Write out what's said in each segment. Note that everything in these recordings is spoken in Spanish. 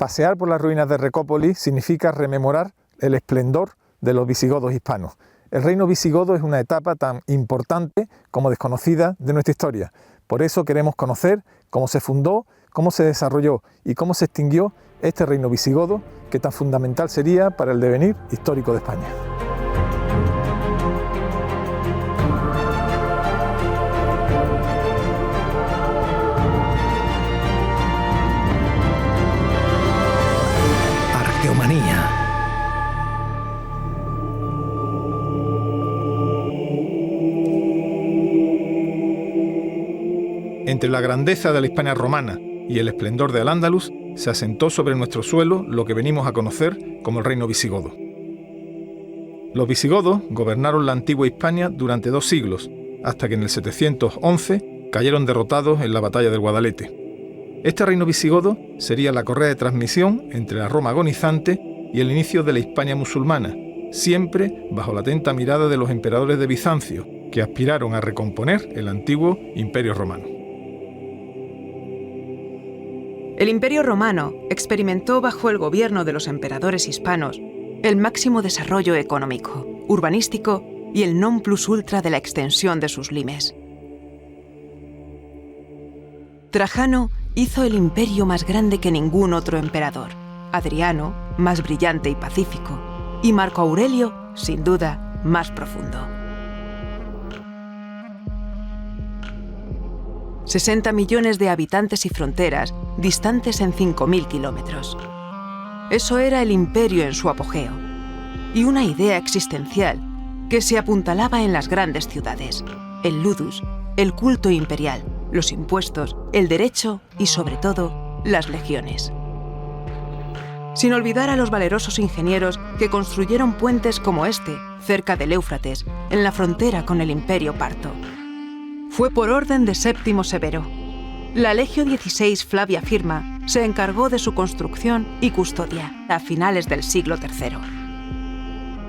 Pasear por las ruinas de Recópolis significa rememorar el esplendor de los visigodos hispanos. El reino visigodo es una etapa tan importante como desconocida de nuestra historia. Por eso queremos conocer cómo se fundó, cómo se desarrolló y cómo se extinguió este reino visigodo que tan fundamental sería para el devenir histórico de España. Arqueomanía. Entre la grandeza de la Hispania romana y el esplendor de Al-Ándalus se asentó sobre nuestro suelo lo que venimos a conocer como el reino visigodo. Los visigodos gobernaron la antigua Hispania durante 2 siglos, hasta que en el 711 cayeron derrotados en la batalla del Guadalete. Este reino visigodo sería la correa de transmisión entre la Roma agonizante y el inicio de la Hispania musulmana, siempre bajo la atenta mirada de los emperadores de Bizancio, que aspiraron a recomponer el antiguo Imperio Romano. El Imperio Romano experimentó bajo el gobierno de los emperadores hispanos el máximo desarrollo económico, urbanístico y el non plus ultra de la extensión de sus limes. Trajano hizo el imperio más grande que ningún otro emperador, Adriano, más brillante y pacífico, y Marco Aurelio, sin duda, más profundo. 60 millones de habitantes y fronteras distantes en 5.000 kilómetros. Eso era el imperio en su apogeo, y una idea existencial que se apuntalaba en las grandes ciudades, el ludus, el culto imperial, los impuestos, el derecho y, sobre todo, las legiones. Sin olvidar a los valerosos ingenieros que construyeron puentes como este, cerca del Éufrates, en la frontera con el Imperio Parto. Fue por orden de Séptimo Severo. La Legio XVI Flavia Firma se encargó de su construcción y custodia a finales del siglo III.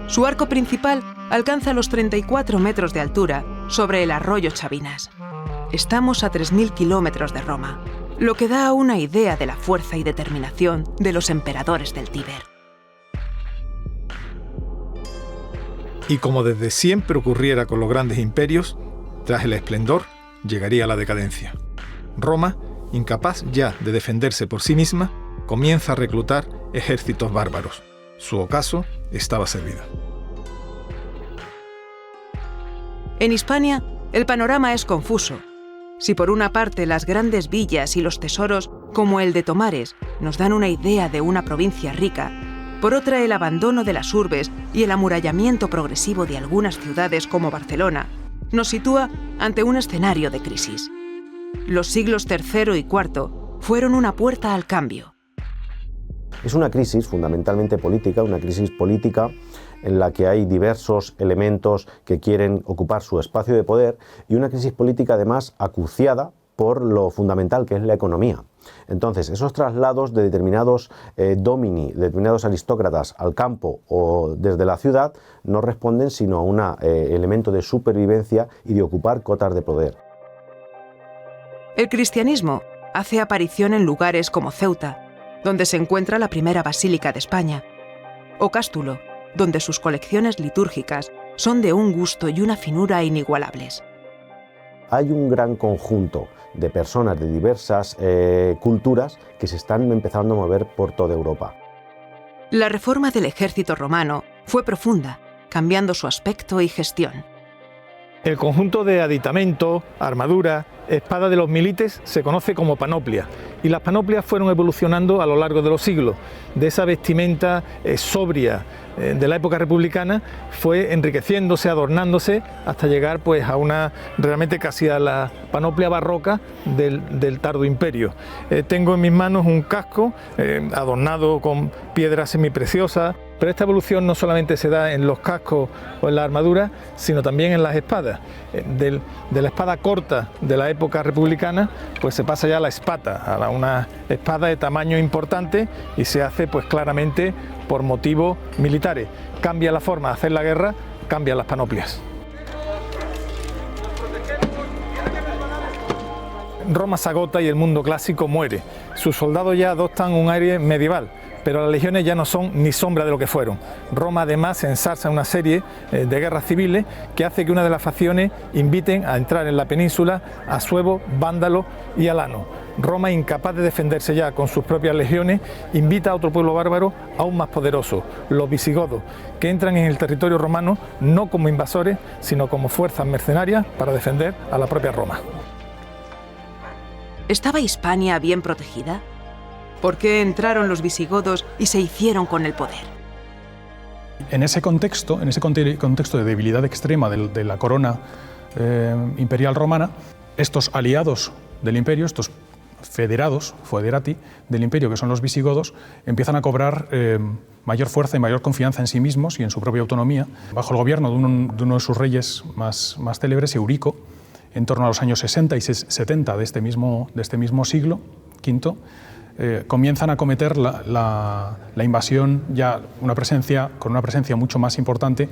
Su arco principal alcanza los 34 metros de altura sobre el arroyo Chabinas. Estamos a 3.000 kilómetros de Roma, lo que da una idea de la fuerza y determinación de los emperadores del Tíber. Y como desde siempre ocurriera con los grandes imperios, tras el esplendor llegaría la decadencia. Roma, incapaz ya de defenderse por sí misma, comienza a reclutar ejércitos bárbaros. Su ocaso estaba servido. En Hispania, el panorama es confuso. Si por una parte las grandes villas y los tesoros, como el de Tomares, nos dan una idea de una provincia rica, por otra el abandono de las urbes y el amurallamiento progresivo de algunas ciudades como Barcelona, nos sitúa ante un escenario de crisis. Los siglos III y IV fueron una puerta al cambio. Es una crisis fundamentalmente política, una crisis política en la que hay diversos elementos que quieren ocupar su espacio de poder y una crisis política además acuciada por lo fundamental que es la economía. Entonces, esos traslados de determinados domini, de determinados aristócratas al campo o desde la ciudad no responden sino a un elemento de supervivencia y de ocupar cotas de poder. El cristianismo hace aparición en lugares como Ceuta, donde se encuentra la primera basílica de España, o Cástulo, donde sus colecciones litúrgicas son de un gusto y una finura inigualables. Hay un gran conjunto de personas de diversas culturas que se están empezando a mover por toda Europa. La reforma del ejército romano fue profunda, cambiando su aspecto y gestión. El conjunto de aditamento, armadura, espada de los milites se conoce como panoplia, y las panoplias fueron evolucionando a lo largo de los siglos. De esa vestimenta sobria de la época republicana fue enriqueciéndose, adornándose, hasta llegar pues a una realmente casi a la panoplia barroca del tardo imperio. Tengo en mis manos un casco adornado con piedras semipreciosas, pero esta evolución no solamente se da en los cascos o en la armadura, sino también en las espadas. De la espada corta de la época republicana, pues se pasa ya a la espata, a una espada de tamaño importante, y se hace pues claramente por motivos militares. Cambia la forma de hacer la guerra, cambian las panoplias. Roma se agota y el mundo clásico muere. sus soldados ya adoptan un aire medieval, pero las legiones ya no son ni sombra de lo que fueron. Roma además se ensarza en una serie de guerras civiles que hace que una de las facciones inviten a entrar en la península a suevos, vándalos y alanos. Roma, incapaz de defenderse ya con sus propias legiones, invita a otro pueblo bárbaro aún más poderoso, los visigodos, que entran en el territorio romano no como invasores, sino como fuerzas mercenarias para defender a la propia Roma. ¿Estaba Hispania bien protegida? ¿Por qué entraron los visigodos y se hicieron con el poder? En ese contexto de debilidad extrema de la corona imperial romana, estos aliados del imperio, estos foederati del imperio, que son los visigodos, empiezan a cobrar mayor fuerza y mayor confianza en sí mismos y en su propia autonomía, bajo el gobierno de uno de sus reyes más célebres, Eurico, en torno a los años 60 y 70 de este mismo siglo V. Comienzan a cometer la invasión ya con una presencia mucho más importante,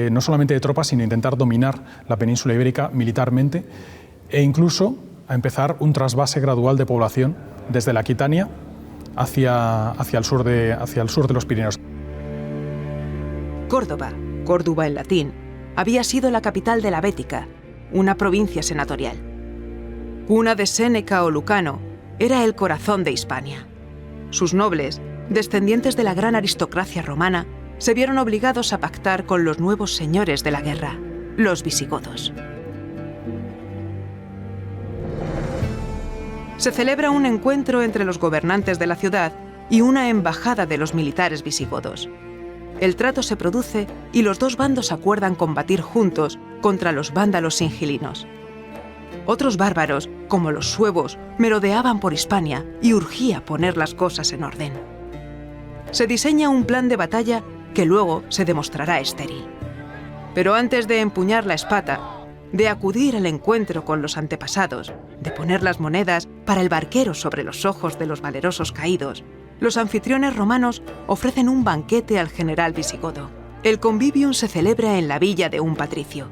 no solamente de tropas, sino intentar dominar la península ibérica militarmente e incluso a empezar un trasvase gradual de población desde la Aquitania hacia el sur de los Pirineos. Córdoba en latín, había sido la capital de la Bética, una provincia senatorial. Cuna de Séneca o Lucano, era el corazón de Hispania. Sus nobles, descendientes de la gran aristocracia romana, se vieron obligados a pactar con los nuevos señores de la guerra, los visigodos. Se celebra un encuentro entre los gobernantes de la ciudad y una embajada de los militares visigodos. El trato se produce y los dos bandos acuerdan combatir juntos contra los vándalos singilinos. Otros bárbaros, como los suevos, merodeaban por Hispania y urgía poner las cosas en orden. Se diseña un plan de batalla que luego se demostrará estéril. Pero antes de empuñar la espada, de acudir al encuentro con los antepasados, de poner las monedas para el barquero sobre los ojos de los valerosos caídos, los anfitriones romanos ofrecen un banquete al general visigodo. El convivium se celebra en la villa de un patricio.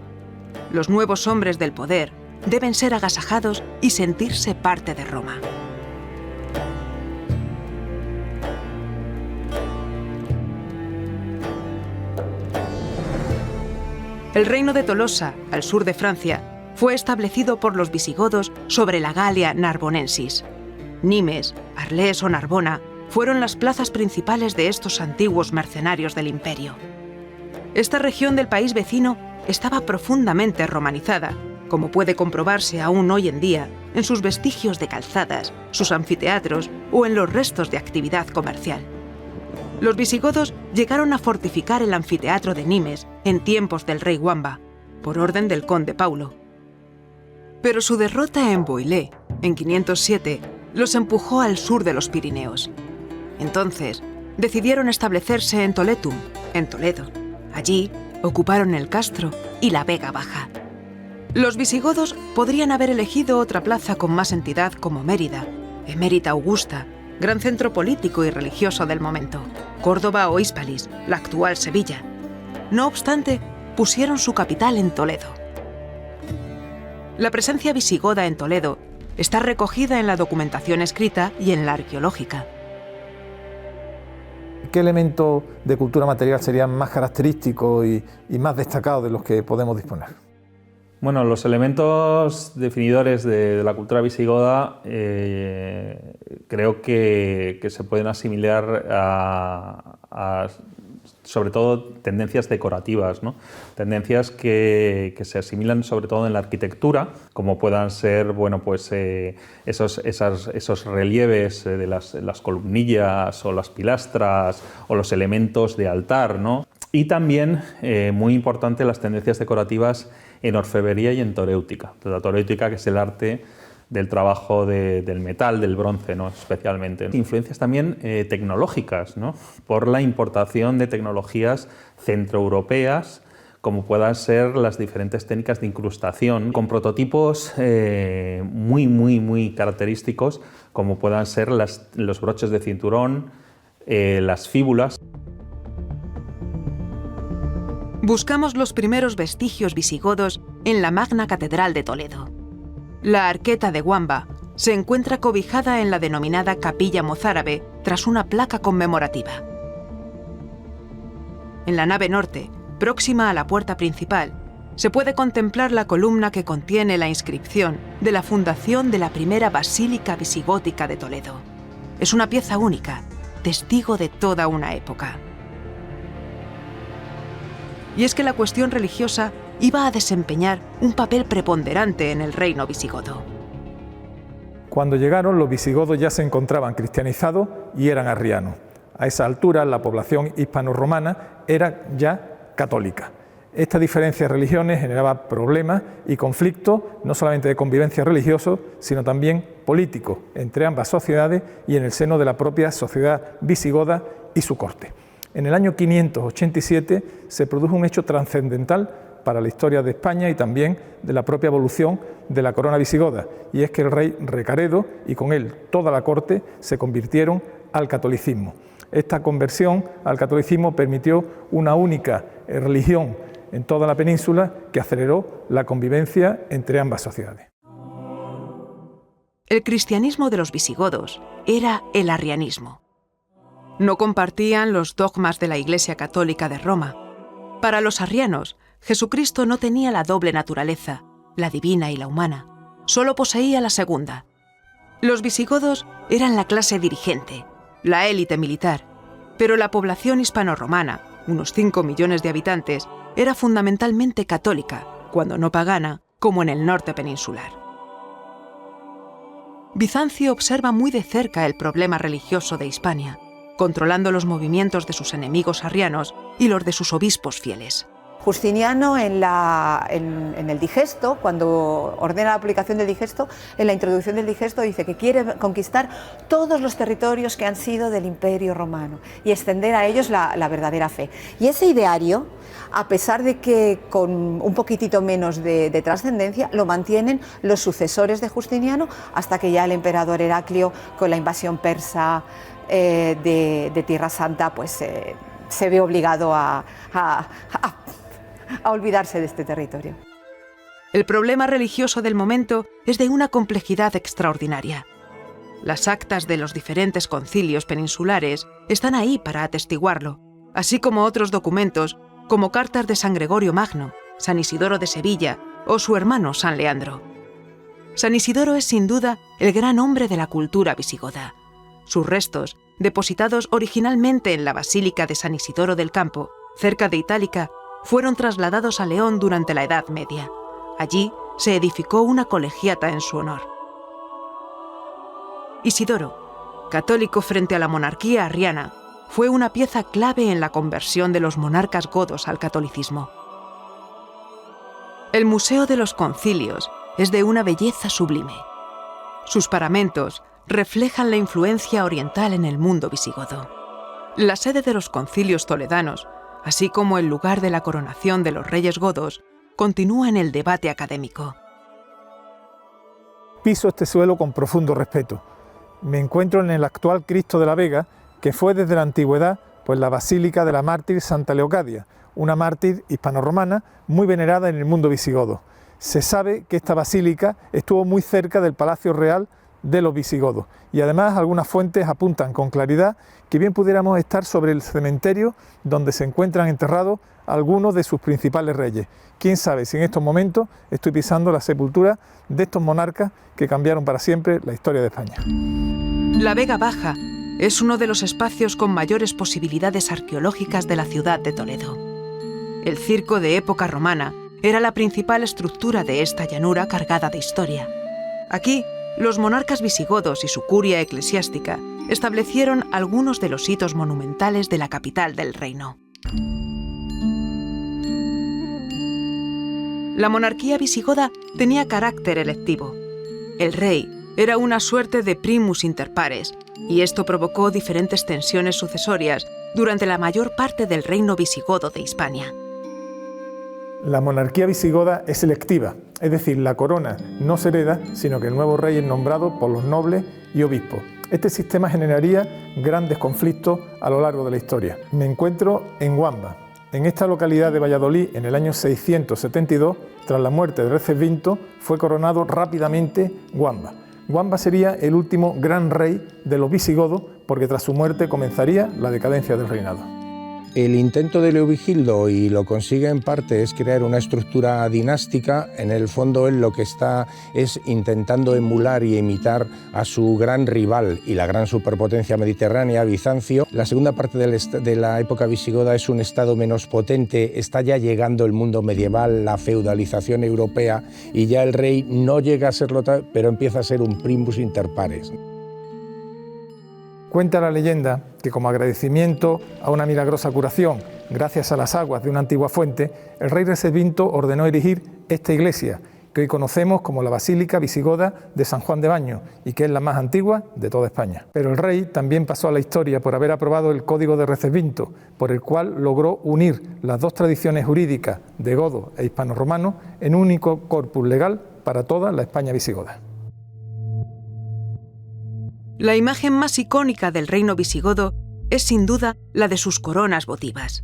Los nuevos hombres del poder deben ser agasajados y sentirse parte de Roma. El reino de Tolosa, al sur de Francia, fue establecido por los visigodos sobre la Galia Narbonensis. Nimes, Arles o Narbona fueron las plazas principales de estos antiguos mercenarios del imperio. Esta región del país vecino estaba profundamente romanizada, como puede comprobarse aún hoy en día en sus vestigios de calzadas, sus anfiteatros o en los restos de actividad comercial. Los visigodos llegaron a fortificar el anfiteatro de Nimes en tiempos del rey Wamba, por orden del conde Paulo. Pero su derrota en Boilé, en 507, los empujó al sur de los Pirineos. Entonces, decidieron establecerse en Toletum, en Toledo. Allí ocuparon el Castro y la Vega Baja. Los visigodos podrían haber elegido otra plaza con más entidad como Mérida, Emérita Augusta, gran centro político y religioso del momento, Córdoba o Hispalis, la actual Sevilla. No obstante, pusieron su capital en Toledo. La presencia visigoda en Toledo está recogida en la documentación escrita y en la arqueológica. ¿Qué elemento de cultura material sería más característico y más destacado de los que podemos disponer? Bueno, los elementos definidores de la cultura visigoda creo que se pueden asimilar a sobre todo tendencias decorativas, ¿no? Tendencias que se asimilan sobre todo en la arquitectura, como puedan ser esos relieves de las columnillas o las pilastras o los elementos de altar, ¿no? Y también, muy importante, las tendencias decorativas en orfebrería y en toréutica. La toréutica, que es el arte del trabajo del metal, del bronce, ¿no? Especialmente. Influencias también tecnológicas, ¿no? Por la importación de tecnologías centroeuropeas, como puedan ser las diferentes técnicas de incrustación, con prototipos muy característicos, como puedan ser los broches de cinturón, las fíbulas. Buscamos los primeros vestigios visigodos en la Magna Catedral de Toledo. La Arqueta de Wamba, se encuentra cobijada en la denominada Capilla Mozárabe tras una placa conmemorativa. En la nave norte, próxima a la puerta principal, se puede contemplar la columna que contiene la inscripción de la fundación de la primera basílica visigótica de Toledo. Es una pieza única, testigo de toda una época. Y es que la cuestión religiosa iba a desempeñar un papel preponderante en el reino visigodo. Cuando llegaron, los visigodos ya se encontraban cristianizados y eran arrianos. A esa altura, la población hispano-romana era ya católica. Esta diferencia de religiones generaba problemas y conflictos, no solamente de convivencia religiosa, sino también políticos, entre ambas sociedades y en el seno de la propia sociedad visigoda y su corte. En el año 587 se produjo un hecho trascendental para la historia de España y también de la propia evolución de la corona visigoda, y es que el rey Recaredo y con él toda la corte se convirtieron al catolicismo. Esta conversión al catolicismo permitió una única religión en toda la península que aceleró la convivencia entre ambas sociedades. El cristianismo de los visigodos era el arrianismo. No compartían los dogmas de la Iglesia Católica de Roma. Para los arrianos, Jesucristo no tenía la doble naturaleza, la divina y la humana. Solo poseía la segunda. Los visigodos eran la clase dirigente, la élite militar, pero la población hispano-romana, unos 5 millones de habitantes, era fundamentalmente católica, cuando no pagana, como en el norte peninsular. Bizancio observa muy de cerca el problema religioso de Hispania, controlando los movimientos de sus enemigos arrianos y los de sus obispos fieles. Justiniano en el digesto, cuando ordena la aplicación del digesto, en la introducción del digesto dice que quiere conquistar todos los territorios que han sido del Imperio Romano y extender a ellos la verdadera fe. Y ese ideario, a pesar de que con un poquitito menos de trascendencia, lo mantienen los sucesores de Justiniano hasta que ya el emperador Heraclio, con la invasión persa de Tierra Santa, pues se ve obligado a olvidarse de este territorio. El problema religioso del momento es de una complejidad extraordinaria. Las actas de los diferentes concilios peninsulares están ahí para atestiguarlo, así como otros documentos como cartas de San Gregorio Magno, San Isidoro de Sevilla o su hermano San Leandro. San Isidoro es sin duda el gran hombre de la cultura visigoda. Sus restos, depositados originalmente en la Basílica de San Isidoro del Campo, cerca de Itálica, fueron trasladados a León durante la Edad Media. Allí se edificó una colegiata en su honor. Isidoro, católico frente a la monarquía arriana, fue una pieza clave en la conversión de los monarcas godos al catolicismo. El Museo de los Concilios es de una belleza sublime. Sus paramentos reflejan la influencia oriental en el mundo visigodo. La sede de los concilios toledanos, así como el lugar de la coronación de los reyes godos, continúa en el debate académico. Piso este suelo con profundo respeto. Me encuentro en el actual Cristo de la Vega, que fue desde la antigüedad pues la Basílica de la mártir Santa Leocadia, una mártir hispano-romana muy venerada en el mundo visigodo. Se sabe que esta basílica estuvo muy cerca del Palacio Real de los visigodos y además algunas fuentes apuntan con claridad que bien pudiéramos estar sobre el cementerio donde se encuentran enterrados algunos de sus principales reyes. Quién sabe si en estos momentos estoy pisando la sepultura de estos monarcas que cambiaron para siempre la historia de España. La Vega Baja es uno de los espacios con mayores posibilidades arqueológicas de la ciudad de Toledo. El circo de época romana era la principal estructura de esta llanura cargada de historia. Aquí, los monarcas visigodos y su curia eclesiástica establecieron algunos de los hitos monumentales de la capital del reino. La monarquía visigoda tenía carácter electivo. El rey era una suerte de primus inter pares, y esto provocó diferentes tensiones sucesorias durante la mayor parte del reino visigodo de Hispania. La monarquía visigoda es electiva, es decir, la corona no se hereda, sino que el nuevo rey es nombrado por los nobles y obispos. Este sistema generaría grandes conflictos a lo largo de la historia. Me encuentro en Guamba. En esta localidad de Valladolid, en el año 672, tras la muerte de Recesvinto, fue coronado rápidamente Guamba. Wamba sería el último gran rey de los visigodos, porque tras su muerte comenzaría la decadencia del reinado. El intento de Leovigildo, y lo consigue en parte, es crear una estructura dinástica. En el fondo él lo que está es intentando emular y imitar a su gran rival y la gran superpotencia mediterránea, Bizancio. La segunda parte de la época visigoda es un estado menos potente, está ya llegando el mundo medieval, la feudalización europea, y ya el rey no llega a serlo tal, pero empieza a ser un primus inter pares. Cuenta la leyenda que como agradecimiento a una milagrosa curación, gracias a las aguas de una antigua fuente, el rey Recesvinto ordenó erigir esta iglesia, que hoy conocemos como la Basílica Visigoda de San Juan de Baños y que es la más antigua de toda España. Pero el rey también pasó a la historia por haber aprobado el Código de Recesvinto, por el cual logró unir las dos tradiciones jurídicas de godo e hispano-romano en un único corpus legal para toda la España visigoda. La imagen más icónica del reino visigodo es sin duda la de sus coronas votivas.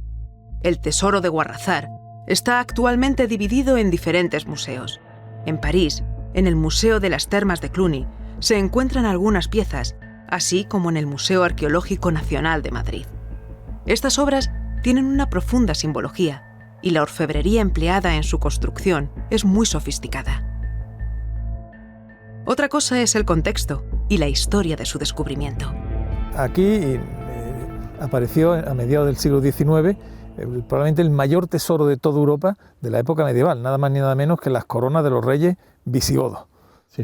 El tesoro de Guarrazar está actualmente dividido en diferentes museos. En París, en el Museo de las Termas de Cluny, se encuentran algunas piezas, así como en el Museo Arqueológico Nacional de Madrid. Estas obras tienen una profunda simbología y la orfebrería empleada en su construcción es muy sofisticada. Otra cosa es el contexto y la historia de su descubrimiento. Aquí apareció a mediados del siglo XIX probablemente el mayor tesoro de toda Europa de la época medieval, nada más ni nada menos que las coronas de los reyes visigodos. Sí,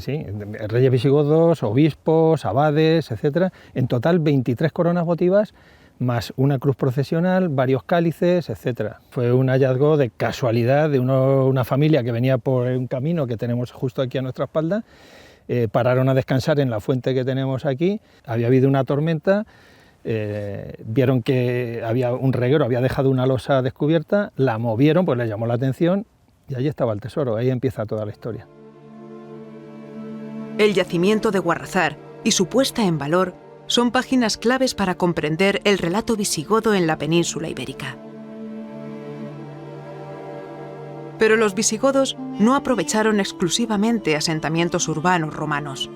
reyes visigodos, obispos, abades, etc. En total 23 coronas votivas, más una cruz procesional, varios cálices, etc. Fue un hallazgo de casualidad de una familia que venía por un camino que tenemos justo aquí a nuestra espalda. Pararon a descansar en la fuente que tenemos aquí, había habido una tormenta, vieron que había un reguero, había dejado una losa descubierta, la movieron, pues les llamó la atención y ahí estaba el tesoro, ahí empieza toda la historia. El yacimiento de Guarrazar y su puesta en valor son páginas claves para comprender el relato visigodo en la península ibérica. Pero los visigodos no aprovecharon exclusivamente asentamientos urbanos romanos.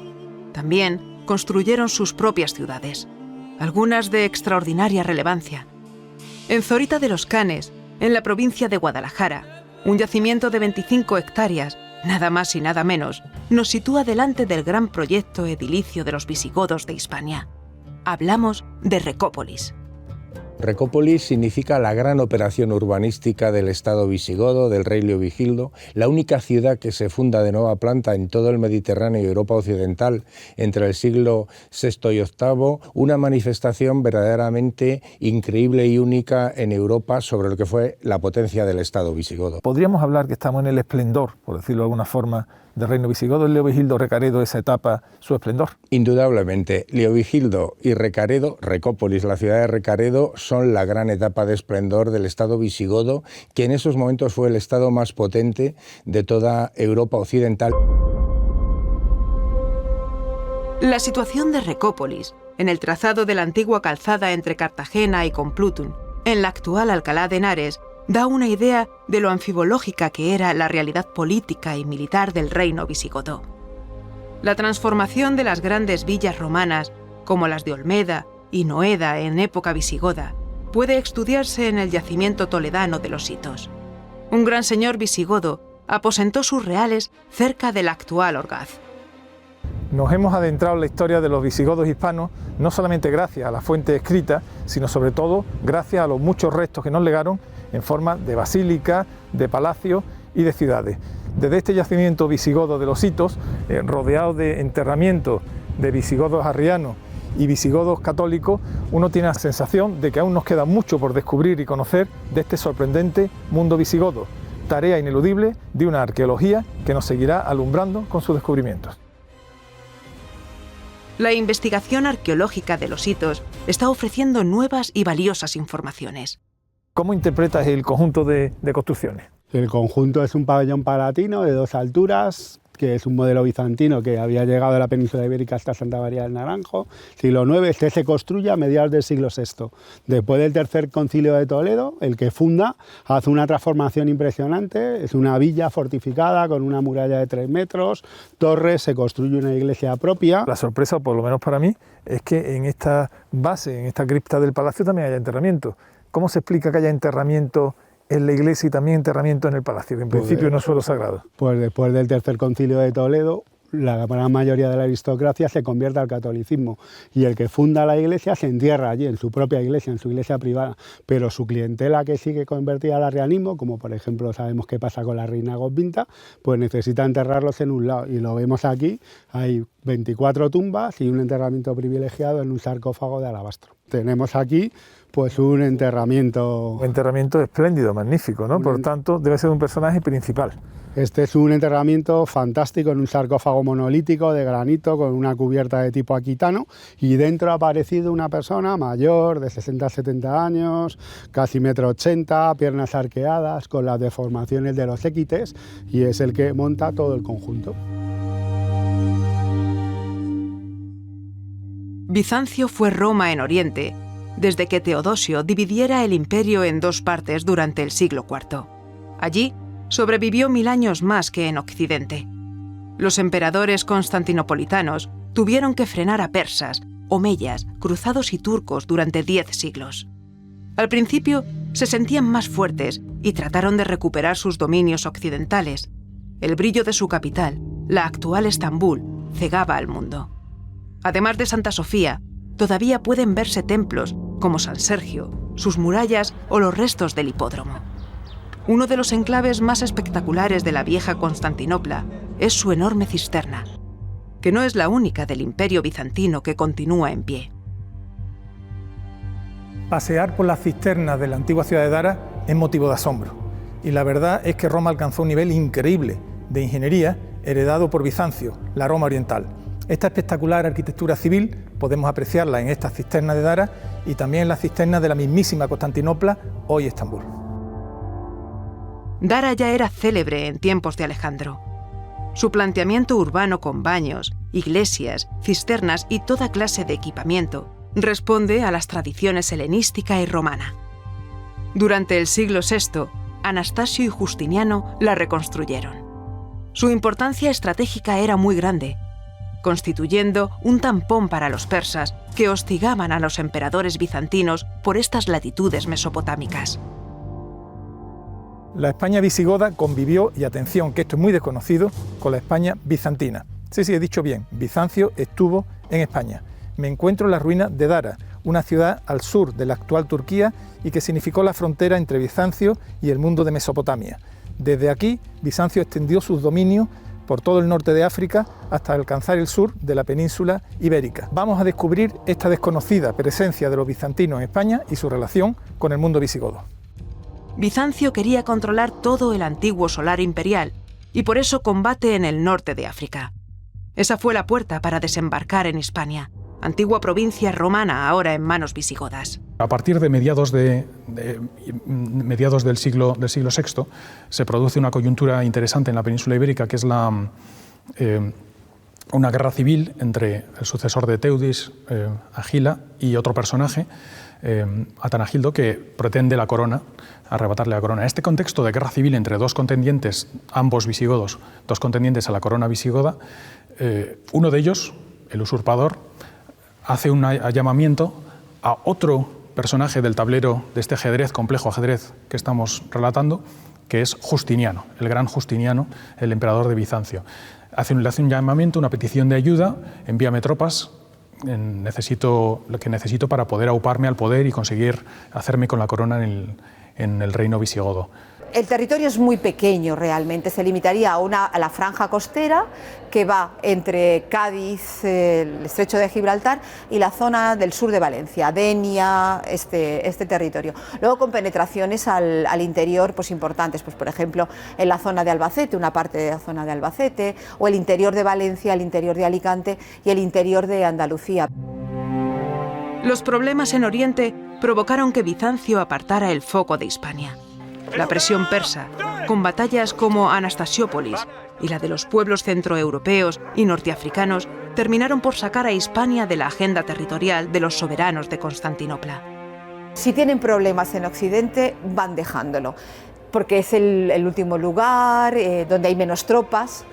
También construyeron sus propias ciudades, algunas de extraordinaria relevancia. En Zorita de los Canes, en la provincia de Guadalajara, un yacimiento de 25 hectáreas, nada más y nada menos, nos sitúa delante del gran proyecto edilicio de los visigodos de Hispania. Hablamos de Recópolis. Recópolis significa la gran operación urbanística del Estado visigodo, del rey Leovigildo, la única ciudad que se funda de nueva planta en todo el Mediterráneo y Europa occidental entre el siglo VI y VIII, una manifestación verdaderamente increíble y única en Europa sobre lo que fue la potencia del Estado visigodo. Podríamos hablar que estamos en el esplendor, por decirlo de alguna forma, del reino visigodo. ¿El Leovigildo Recaredo esa etapa su esplendor? Indudablemente, Leovigildo y Recaredo, Recópolis, la ciudad de Recaredo, son la gran etapa de esplendor del Estado visigodo, que en esos momentos fue el Estado más potente de toda Europa occidental. La situación de Recópolis, en el trazado de la antigua calzada entre Cartagena y Complutum, en la actual Alcalá de Henares, da una idea de lo anfibológica que era la realidad política y militar del reino visigodo. La transformación de las grandes villas romanas, como las de Olmeda y Noeda en época visigoda, puede estudiarse en el yacimiento toledano de los Hitos. Un gran señor visigodo aposentó sus reales cerca del actual Orgaz. Nos hemos adentrado en la historia de los visigodos hispanos, no solamente gracias a la fuente escrita, sino sobre todo gracias a los muchos restos que nos legaron en forma de basílicas, de palacios y de ciudades. Desde este yacimiento visigodo de los Hitos, rodeado de enterramientos de visigodos arrianos y visigodos católicos, uno tiene la sensación de que aún nos queda mucho por descubrir y conocer de este sorprendente mundo visigodo, tarea ineludible de una arqueología que nos seguirá alumbrando con sus descubrimientos. La investigación arqueológica de los Hitos está ofreciendo nuevas y valiosas informaciones. ¿Cómo interpretas el conjunto de construcciones? El conjunto es un pabellón palatino de 2 alturas, que es un modelo bizantino que había llegado de la península ibérica hasta Santa María del Naranjo. Siglo IX, este se construye a mediados del siglo VI. Después del tercer concilio de Toledo, el que funda, hace una transformación impresionante, es una villa fortificada con una muralla de 3 metros, torres, se construye una iglesia propia. La sorpresa, por lo menos para mí, es que en esta base, en esta cripta del palacio también haya enterramiento. ¿Cómo se explica que haya enterramiento en la iglesia y también enterramiento en el palacio, que en principio no es suelo sagrado? Pues después del tercer concilio de Toledo, la gran mayoría de la aristocracia se convierte al catolicismo y el que funda la iglesia se entierra allí, en su propia iglesia, en su iglesia privada, pero su clientela que sigue convertida al arrianismo, como por ejemplo sabemos qué pasa con la reina Goswinta, pues necesita enterrarlos en un lado, y lo vemos aquí, hay 24 tumbas y un enterramiento privilegiado en un sarcófago de alabastro. Tenemos aquí pues un enterramiento... Un enterramiento espléndido, magnífico, ¿no? Por tanto, debe ser un personaje principal. Este es un enterramiento fantástico en un sarcófago monolítico de granito con una cubierta de tipo aquitano, y dentro ha aparecido una persona mayor de 60-70 años, casi 1,80 m, piernas arqueadas, con las deformaciones de los equites, y es el que monta todo el conjunto. Bizancio fue Roma en Oriente, desde que Teodosio dividiera el imperio en 2 partes durante el siglo IV. Allí sobrevivió 1000 años más que en Occidente. Los emperadores constantinopolitanos tuvieron que frenar a persas, omeyas, cruzados y turcos durante 10 siglos. Al principio se sentían más fuertes y trataron de recuperar sus dominios occidentales. El brillo de su capital, la actual Estambul, cegaba al mundo. Además de Santa Sofía, todavía pueden verse templos como San Sergio, sus murallas o los restos del hipódromo. Uno de los enclaves más espectaculares de la vieja Constantinopla es su enorme cisterna, que no es la única del Imperio bizantino que continúa en pie. Pasear por las cisternas de la antigua ciudad de Dara es motivo de asombro, y la verdad es que Roma alcanzó un nivel increíble de ingeniería heredado por Bizancio, la Roma oriental. Esta espectacular arquitectura civil podemos apreciarla en estas cisternas de Dara y también en las cisternas de la mismísima Constantinopla, hoy Estambul. Dara ya era célebre en tiempos de Alejandro. Su planteamiento urbano con baños, iglesias, cisternas y toda clase de equipamiento responde a las tradiciones helenística y romana. Durante el siglo VI, Anastasio y Justiniano la reconstruyeron. Su importancia estratégica era muy grande, constituyendo un tampón para los persas que hostigaban a los emperadores bizantinos por estas latitudes mesopotámicas. La España visigoda convivió, y atención que esto es muy desconocido, con la España bizantina. Sí, he dicho bien, Bizancio estuvo en España. Me encuentro en las ruinas de Dara, una ciudad al sur de la actual Turquía y que significó la frontera entre Bizancio y el mundo de Mesopotamia. Desde aquí, Bizancio extendió sus dominios por todo el norte de África hasta alcanzar el sur de la península ibérica. Vamos a descubrir esta desconocida presencia de los bizantinos en España y su relación con el mundo visigodo. Bizancio quería controlar todo el antiguo solar imperial y por eso combate en el norte de África. Esa fue la puerta para desembarcar en Hispania, antigua provincia romana ahora en manos visigodas. A partir de mediados del siglo VI se produce una coyuntura interesante en la península ibérica, que es una guerra civil entre el sucesor de Teudis, Agila, y otro personaje, Atanagildo, que pretende la corona, arrebatarle la corona. Este contexto de guerra civil entre dos contendientes, ambos visigodos, dos contendientes a la corona visigoda, uno de ellos, el usurpador, hace un llamamiento a otro personaje del tablero de este ajedrez, complejo ajedrez que estamos relatando, que es Justiniano, el gran Justiniano, el emperador de Bizancio. Le hace un llamamiento, una petición de ayuda: envíame tropas, lo que necesito para poder auparme al poder y conseguir hacerme con la corona en el reino visigodo. El territorio es muy pequeño realmente, se limitaría a la franja costera que va entre Cádiz, el estrecho de Gibraltar y la zona del sur de Valencia, Denia, este territorio. Luego con penetraciones al interior pues importantes, pues por ejemplo en la zona de Albacete, una parte de la zona de Albacete, o el interior de Valencia, el interior de Alicante y el interior de Andalucía. Los problemas en Oriente provocaron que Bizancio apartara el foco de Hispania. La presión persa, con batallas como Anastasiópolis, y la de los pueblos centroeuropeos y norteafricanos terminaron por sacar a Hispania de la agenda territorial de los soberanos de Constantinopla. Si tienen problemas en Occidente, van dejándolo, porque es el último lugar donde hay menos tropas,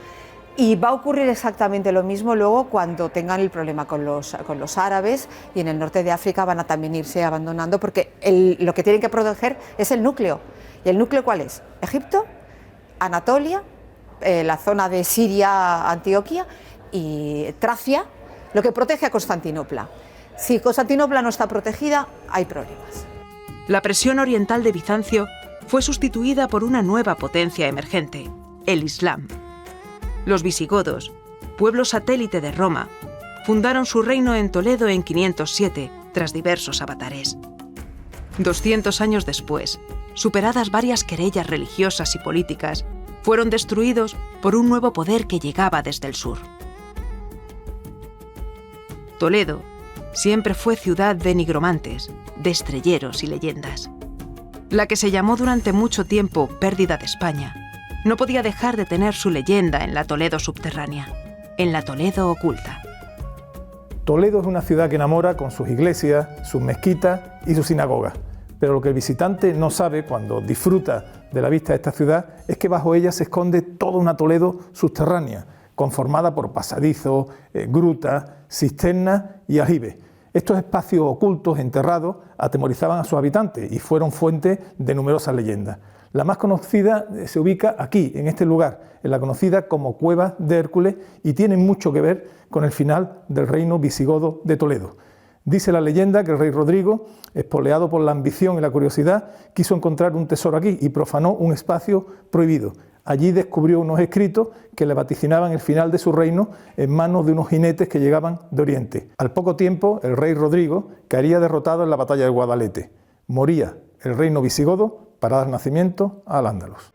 y va a ocurrir exactamente lo mismo luego cuando tengan el problema con los árabes, y en el norte de África van a también irse abandonando, porque lo que tienen que proteger es el núcleo. ¿Y el núcleo cuál es? Egipto, Anatolia, la zona de Siria, Antioquia y Tracia, lo que protege a Constantinopla. Si Constantinopla no está protegida, hay problemas. La presión oriental de Bizancio fue sustituida por una nueva potencia emergente, el Islam. Los visigodos, pueblo satélite de Roma, fundaron su reino en Toledo en 507, tras diversos avatares. 200 años después, superadas varias querellas religiosas y políticas, fueron destruidos por un nuevo poder que llegaba desde el sur. Toledo siempre fue ciudad de nigromantes, de estrelleros y leyendas. La que se llamó durante mucho tiempo Pérdida de España, no podía dejar de tener su leyenda en la Toledo subterránea, en la Toledo oculta. Toledo es una ciudad que enamora con sus iglesias, sus mezquitas y sus sinagogas. Pero lo que el visitante no sabe cuando disfruta de la vista de esta ciudad es que bajo ella se esconde toda una Toledo subterránea, conformada por pasadizos, grutas, cisternas y aljibes. Estos espacios ocultos, enterrados, atemorizaban a sus habitantes y fueron fuente de numerosas leyendas. La más conocida se ubica aquí, en este lugar, en la conocida como Cueva de Hércules, y tiene mucho que ver con el final del reino visigodo de Toledo. Dice la leyenda que el rey Rodrigo, espoleado por la ambición y la curiosidad, quiso encontrar un tesoro aquí y profanó un espacio prohibido. Allí descubrió unos escritos que le vaticinaban el final de su reino en manos de unos jinetes que llegaban de Oriente. Al poco tiempo, el rey Rodrigo caería derrotado en la batalla de Guadalete. Moría el reino visigodo para dar nacimiento a Al-Ándalus.